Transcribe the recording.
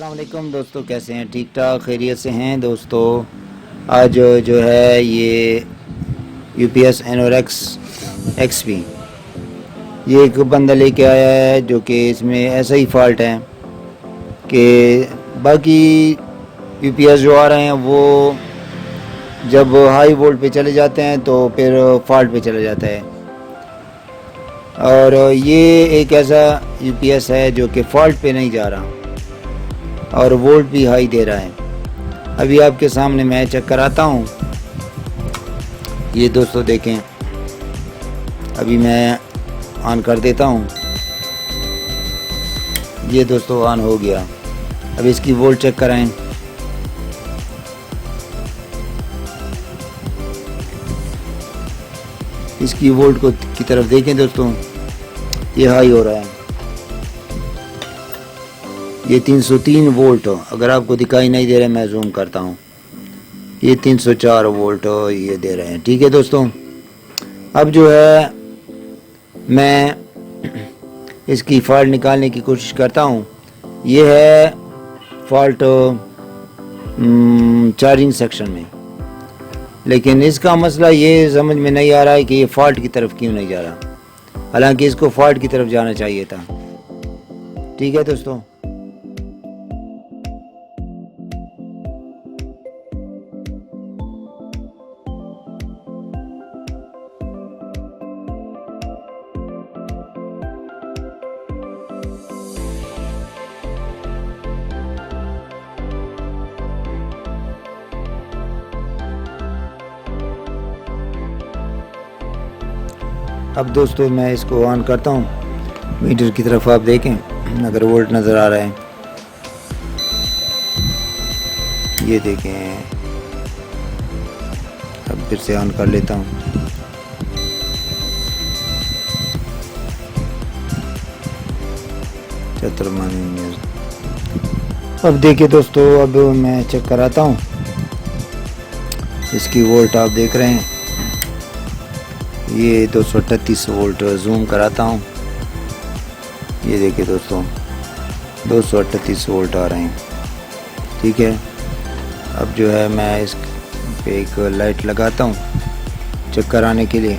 अस्सलाम वालेकुम दोस्तों, कैसे हैं? ठीक ठाक खैरियत से हैं दोस्तों। आज जो है ये यूपीएस एनोरेक्स एक्सपी ये एक बंदा लेके आया है, जो कि इसमें ऐसा ही फॉल्ट है कि बाकी यूपीएस जो आ रहे हैं वो जब हाई वोल्ट पे चले जाते हैं तो फिर फॉल्ट पे चले जाता है। और ये एक ऐसा यूपीएस है जो कि फॉल्ट पे नहीं जा रहा और वोल्ट भी हाई दे रहा है। अभी आपके सामने मैं चेक कराता हूँ। ये दोस्तों देखें, अभी मैं ऑन कर देता हूँ। ये दोस्तों ऑन हो गया। अब इसकी वोल्ट चेक कराएं। इसकी वोल्ट को की तरफ देखें दोस्तों, ये हाई हो रहा है। ये 303 वोल्ट, अगर आपको दिखाई नहीं दे रहा है मैं जूम करता हूँ, ये 304 वोल्ट ये दे रहे हैं। ठीक है दोस्तों, अब जो है मैं इसकी फॉल्ट निकालने की कोशिश करता हूँ। ये है फॉल्ट चार्जिंग सेक्शन में, लेकिन इसका मसला ये समझ में नहीं आ रहा है कि ये फॉल्ट की तरफ क्यों नहीं जा रहा, हालांकि इसको फॉल्ट की तरफ जाना चाहिए था। ठीक है दोस्तों, अब दोस्तों मैं इसको ऑन करता हूँ। मीटर की तरफ आप देखें, अगर वोल्ट नज़र आ रहा है, ये देखें। अब फिर से ऑन कर लेता हूँ। अब देखिए दोस्तों, अब मैं चेक कराता हूँ। इसकी वोल्ट आप देख रहे हैं, ये 238 वोल्ट जूम कराता हूँ। ये देखिए दोस्तों, 238 वोल्ट आ रहे हैं। ठीक है, अब जो है मैं इस पे एक लाइट लगाता हूँ चेक कराने के लिए।